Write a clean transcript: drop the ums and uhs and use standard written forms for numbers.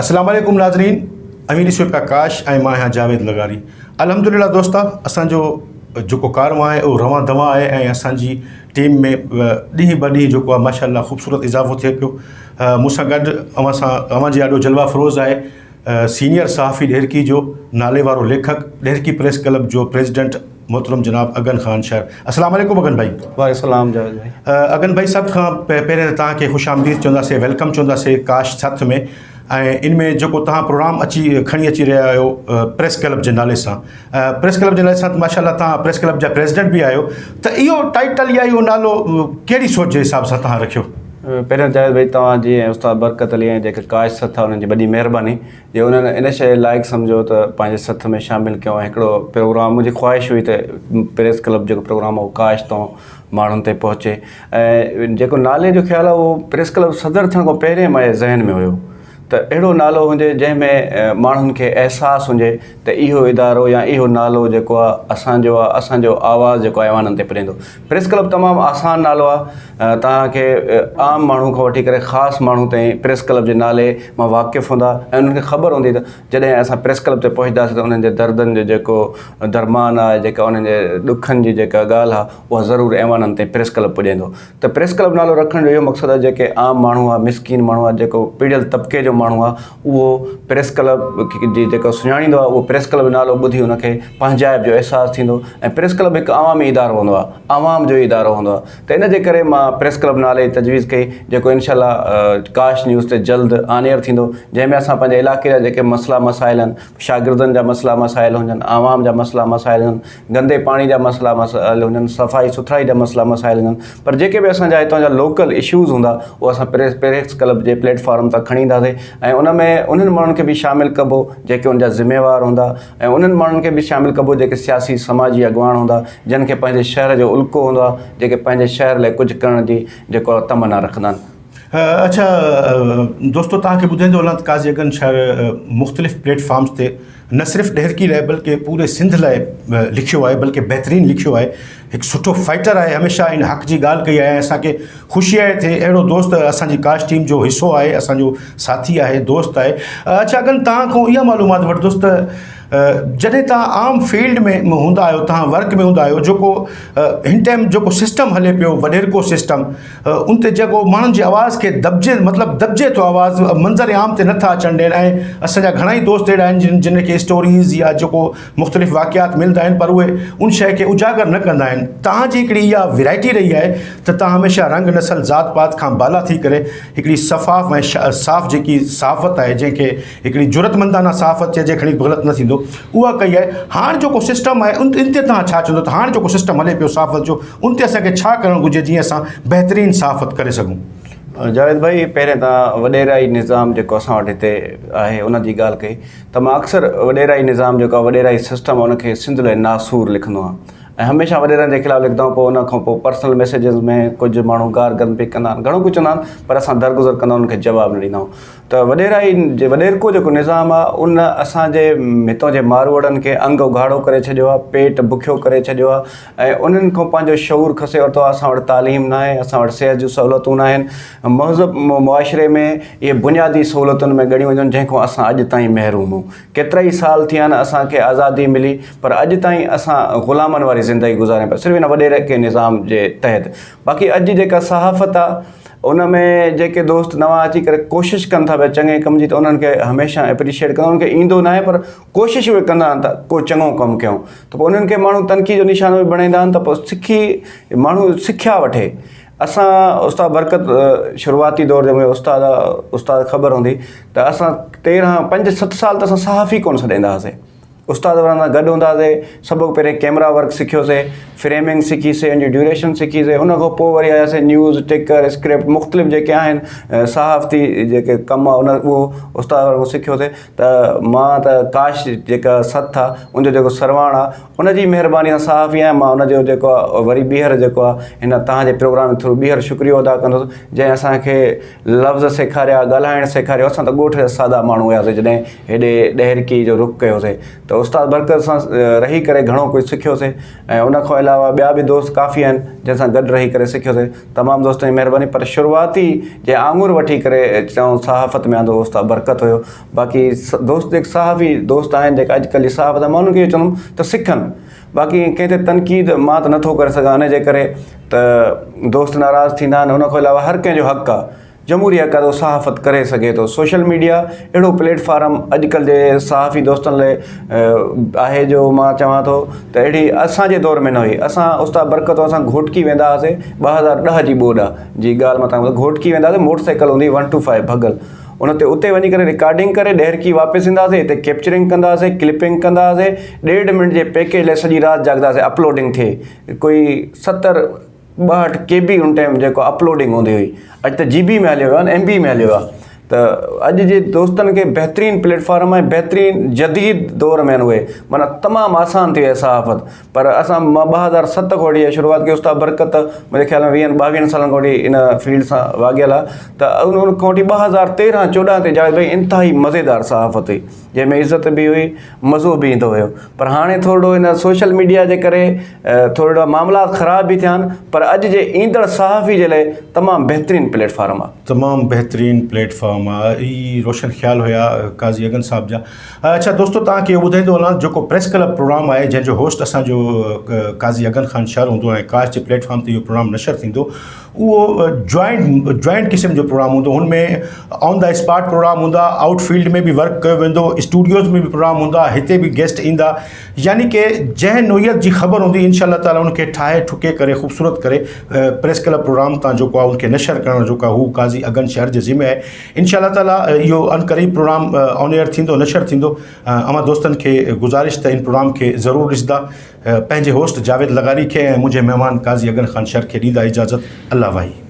अस्सलाम वालेकुम नाज़रीन, अमीर इसवे प्रकाश ऐं मां आहियां जावेद लगारी। अल्हम्दुलिल्लाह दोस्ता, असांजो जेको कारवां आहे उहो रवां दवा आहे ऐं असांजी टीम में ॾींहुं ब ॾींहुं जेको आहे माशाअल्लाह ख़ूबसूरत इज़ाफ़ो थिए पियो। मूंसां गॾु अवां जी ॾाढो जलवा फ़रोज़ आहे सीनियर सहाफ़ी ॾेरकी जो नाले वारो लेखक, ॾेरकी प्रेस क्लब जो प्रेसिडेंट मोहतरम जनाब अगन ख़ान शहर। अस्सलाम वालेकुम अगन भाई। वालेकुम जावेद भाई। अगन भाई, सभ खां पहिरें त तव्हांखे ख़ुशि आमदीद चवंदासीं, वेलकम चवंदासीं काश सथ में। ऐं इन में जेको तव्हां प्रोग्राम खणी अची रहिया आहियो प्रेस क्लब जे नाले सां, प्रेस क्लब जे नाले सां माशाअल्लाह तव्हां प्रेस क्लब जा प्रेसिडेंट बि आहियो, त इहो टाइटल या इहो नालो कहिड़ी सोच जे हिसाब सां तव्हां रखियो? पहिरियों जावेद भाई, तव्हां जीअं उस्ताद बरकत अली ऐं जेके काश सथ आहे उन्हनि जी वॾी महिरबानी जे उन्हनि इन शइ लाइक़ु सम्झो त पंहिंजे सथ में शामिलु कयो। ऐं हिकिड़ो प्रोग्राम मुंहिंजी ख़्वाहिश हुई त प्रेस क्लब जेको प्रोग्राम आहे उहो काश तां माण्हुनि ते पहुचे। ऐं जेको नाले जो ख़्यालु आहे उहो प्रेस क्लब सदर थियण खां पहिरें मुंहिंजे ज़हन में हुयो त अहिड़ो नालो हुजे जंहिंमें माण्हुनि खे अहसासु हुजे त इहो इदारो या इहो नालो जेको आहे असांजो आवाज़ु जेको आहे ऐवाननि ते पुॼंदो। प्रेस क्लब तमामु आसान नालो आहे, तव्हांखे आम माण्हू खां वठी करे ख़ासि माण्हू ताईं प्रेस क्लब जे नाले मां वाक़िफ़ु हूंदा ऐं उन्हनि खे ख़बर हूंदी त जॾहिं असां प्रेस क्लब ते पहुचंदासीं त उन्हनि जे दर्दनि जो जेको दरमान आहे, जेका उन्हनि जे ॾुखनि जी जेका ॻाल्हि आहे उहा ज़रूरु ऐवाननि ताईं प्रेस क्लब पुॼंदो। त प्रेस क्लब नालो रखण जो इहो मक़सदु आहे जेके आम माण्हू आहे, मिसकीन माण्हू आहे, जेको पीड़ियल तबिके जो माण्हू आहे, उहो प्रेस क्लब जी जेको सुञाणींदो आहे उहो प्रेस क्लब नालो ॿुधी उनखे पंहिंजाइप जो अहसासु थींदो। ऐं प्रेस क्लब हिकु आवामी इदारो हूंदो आहे, आवाम जो इदारो हूंदो आहे। त इन जे करे मां प्रेस क्लब नाले जी तजवीज़ कई, जेको इनशाअल्लाह काश न्यूज़ ते जल्द ऑन एयर थींदो, जंहिंमें असां पंहिंजे इलाइक़े जा जेके मसइला मसाइल आहिनि, शागिर्दनि जा मसइला मसाइल हुजनि, आवाम जा मसइला मसाइल हुजनि, गंदे पाणी जा मसइला मसाइल हुजनि, सफ़ाई सुथराई जा मसइला मसाइल हुजनि, पर जेके बि असांजा हितां जा लोकल इशूज़ हूंदा उहे असां प्रेस क्लब जे प्लेटफॉर्म तां खणी ईंदासीं। ऐं उन में उन्हनि माण्हुनि खे बि शामिलु कबो जेके उनजा ज़िम्मेवार हूंदा, ऐं उन्हनि माण्हुनि खे बि शामिलु कबो जेके सियासी समाजी अॻुवान हूंदा, जिन खे पंहिंजे शहर जो उल्को हूंदो आहे, जेके पंहिंजे शहर लाइ कुझु करण जी जेको तमन्ना रखंदा आहिनि। अच्छा दोस्तो, तव्हांखे ॿुधाईंदो हलां त काज़ी अगन शहर मुख़्तलिफ़ प्लेटफॉर्म्स ते न सिर्फ़ु ॾेरकी लाइ बल्कि पूरे सिंध लाइ लिखियो आहे, बल्कि बहितरीनु लिखियो आहे। हिकु सुठो फाइटर आहे, हमेशह इन हक़ जी ॻाल्हि कई आहे। असांखे ख़ुशी आहे थिए अहिड़ो दोस्त असांजी काश टीम जो हिसो आहे, असांजो साथी आहे, दोस्त आहे। अच्छा अगन, तव्हां खां इहा मालूमात वठंदुसि त जॾहिं तव्हां आम फील्ड में हूंदा आहियो, तव्हां वर्क में हूंदा आहियो, जेको हिन टाइम जेको सिस्टम हले पियो वॾेरको सिस्टम, उन ते जेको माण्हुनि जी आवाज़ खे दॿिजे थो, आवाज़ मंज़र आम ते नथा अचनि ॾियनि। ऐं असांजा घणा ई दोस्त अहिड़ा आहिनि जिन खे स्टोरीज़ या जेको मुख़्तलिफ़ वाक़ियात मिलंदा आहिनि, पर उहे उन शइ खे उजागर न कंदा आहिनि। तव्हांजी हिकिड़ी इहा वैराइटी रही आहे त तव्हां हमेशह रंग नसल ज़ात पात खां बाला थी करे हिकिड़ी सफ़ाफ़ ऐं साफ़ जेकी सहाफ़त आहे, जंहिंखे हिकिड़ी ज़रूरतमंदाना सहाफ़त चइजे, खणी ग़लति न थींदो, उहा कई आहे। हाणे जेको सिस्टम आहे उन ते तव्हां छा चवंदो त हाणे जेको सिस्टम हले पियो सहाफ़त जो, उन ते असांखे छा करणु घुरिजे जीअं असां बहितरीनु सहाफ़त करे सघूं? जावेद भाई, पहिरें तव्हां वॾेराई निज़ाम जेको असां वटि हिते आहे उन जी ॻाल्हि कई, त मां अक्सर वॾेराई निज़ाम जेको आहे, वॾेराई सिस्टम आहे, उनखे सिंध लाइ नासूर लिखंदो आहियां ऐं हमेशह वॾेरनि जे ख़िलाफ़ु लिखंदा आहियूं। पोइ उन खां पोइ पर्सनल मैसेजिस में कुझु माण्हू गार गन बि कंदा आहिनि, घणो कुझु चवंदा आहिनि, पर असां दरगुज़र कंदा आहियूं, उनखे जवाबु न ॾींदा आहियूं। त वॾेराई जे वॾेरको जेको निज़ाम आहे उन असांजे हितां जे मारवड़नि खे अंग उघाड़ो करे छॾियो आहे, पेट बुखियो करे छॾियो आहे, ऐं उन्हनि खां पंहिंजो शऊर खसे वरितो आहे। असां वटि तालीम न आहे, असां वटि सिहत जूं सहूलियतूं न आहिनि, महज़ब मुआशिरे में इहे बुनियादी सहूलियतुनि में ॻणियूं वञनि, जंहिंखां असां अॼु ताईं महरूम आहियूं। केतिरा ई साल थिया आहिनि असांखे आज़ादी मिली, पर अॼु ताईं असां ग़ुलामनि वारी ज़िंदगी गुज़ारियूं पिया, सिर्फ़ु इन वॾेरके निज़ाम जे तहत। बाक़ी अॼु जेका सहाफ़त आहे उन में जेके दोस्त नवां अची करे कोशिशि कनि था पिया चङे कम जी, त उन्हनि खे हमेशह एप्रिशिएट कंदा, उन्हनि खे ईंदो न आहे पर कोशिशि उहे कंदा आहिनि त को चङो कमु कयूं। त पोइ उन्हनि खे माण्हू तनक़ीद जो निशानो बि बणाईंदा आहिनि, त पोइ माण्हू सिखिया वठे। असां उस्ताद बरकत शुरूआती दौर में उस्ताद ख़बर हूंदी त असां 5-7 साल त असां सहाफ़ी कोन छॾींदा हुआसीं। उस्ताद वारनि सां गॾु हूंदासीं, सभु पहिरें कैमरा वर्क सिखियोसीं, फ्रेमिंग सिखीसीं, उनजी ड्यूरेशन सिखीसीं, उन खां पोइ वरी आयासीं न्यूज़, टिकर, स्क्रिप्ट, मुख़्तलिफ़ जेके आहिनि सहाफ़ती जेके कमु आहे उहो उस्ताद वारनि खां सिखियोसीं। त मां त काश जेका सथ आहे उनजो जेको सरवाण आहे उनजी महिरबानी सां सहाफ़ी आहियां। मां उनजो जेको आहे वरी ॿीहर जेको आहे हिन तव्हांजे प्रोग्राम थ्रू ॿीहर शुक्रियो अदा कंदुसि, जंहिं असांखे लफ़्ज़ सेखारिया, ॻाल्हाइणु सेखारियो। असां त ॻोठ जा सादा माण्हू हुयासीं जॾहिं हेॾे ॾेरकी जो रुख़ कयोसीं, त उस्ताद बरकत सां रही करे घणो कुझु सिखियोसीं ऐं उन खां अलावा ॿिया बि दोस्त काफ़ी आहिनि जंहिंसां गॾु रही करे सिखियोसीं। तमामु दोस्तनि जी महिरबानी। पर शुरूआती जे आङुर वठी करे चऊं सहाफ़त में आंदो उस्ताद बरकत हुयो। बाक़ी दोस्त जेके सहाफ़ी दोस्त आहिनि जेका अॼुकल्ह जी सहाफ़त मां उन्हनि खे चवंदुमि त सिखनि। बाक़ी कंहिं ते तनक़ीद मां त नथो करे सघां इन जे करे त दोस्त नाराज़ थींदा आहिनि। उन खां अलावा हर कंहिंजो हक़ु आहे, जमहूरी हक़ आहे, सहाफ़त करे सघे थो। सोशल मीडिया अहिड़ो प्लेटफॉर्म अॼुकल्ह जे सहाफ़ी दोस्तनि लाइ आहे जो मां चवां थो त अहिड़ी असांजे दौर में न हुई। असां उस्ताद बरकत असां घोटकी वेंदा हुआसीं 2010 जी ॿोॾ जी ॻाल्हि मां तव्हांखे घोटकी वेंदा हुआसीं, मोटरसाइकिल हूंदी 125 भगल, उते वञी करे रिकॉर्डिंग करे ॾेरकी वापसि ईंदा हुआसीं, हिते कैप्चरिंग कंदा हुआसीं, क्लिपिंग कंदा हुआसीं, 1.5 मिनट जे पैकेज लाइ सॼी राति जाॻंदा हुआसीं अपलोडिंग थिए। कोई 70-62 KB उन टाइम जेको अपलोडिंग हूंदी हुई। अॼु त GB में हलियो आहे, MB में हलियो आहे। त अॼु जे दोस्तनि खे बहितरीनु प्लेटफॉर्म आहे, बहितरीनु जदीद दौर में आहिनि उहे, माना तमामु आसान थी वई आहे सहाफ़त। पर असां 2007 खां वठी शुरूआत कई। उस्ताद बरकत मुंहिंजे ख़्याल में 20-22 सालनि खां वठी इन फील्ड सां वाॻियल आहे। त उन खां वठी 2013-14 ते जावेद भाई इंतिहाई मज़ेदार सहाफ़त हुई, जंहिंमें इज़त बि हुई, मज़ो बि ईंदो हुयो। पर हाणे थोरो इन सोशल मीडिया जे करे थोरा मामला ख़राब बि थिया आहिनि। पर अॼु जे ईंदड़ सहाफ़ी जे लाइ तमामु बहितरीनु प्लेटफॉर्म आहे। तमामु बहितरीनु प्लेटफॉर्म ई रोशन ख़्याल हुया काज़ी अगन साहब जा। अच्छा दोस्तो, तव्हांखे इहो ॿुधाईंदो हलां जेको प्रेस क्लब प्रोग्राम आहे जंहिंजो होस्ट असांजो काज़ी अगन ख़ान शहर हूंदो ऐं काश जे प्लेटफॉर्म ते इहो प्रोग्राम नशर थींदो, उहो जॉइंट क़िस्म जो प्रोग्राम हूंदो। हुनमें ऑन द स्पॉट प्रोग्राम हूंदा, आउटफील्ड में बि वर्क कयो वेंदो, स्टूडियोज़ में बि प्रोग्राम हूंदा, हिते बि गेस्ट ईंदा। यानी कि जंहिं नोयत जी ख़बर हूंदी इंशाअल्लाह ताला उनखे ठाहे ठुके करे ख़ूबसूरत करे प्रेस क्लब प्रोग्राम तां जेको आहे उनखे नशर करणु जेको आहे हू काज़ी अगन शहर जे ज़िम्मे आहे। इंशाअल्लाह ताला इहो अनक़रीब प्रोग्राम ऑन एयर थींदो, नशर थींदो। अमां दोस्तनि खे गुज़ारिश त इन प्रोग्राम खे ज़रूरु ॾिसंदा। पंहिंजे होस्ट जावेद लगारी खे ऐं मुंहिंजे महिमान काज़ी अगन ख़ान शहर खे ॾींदा इजाज़त। अल्लाह वाही।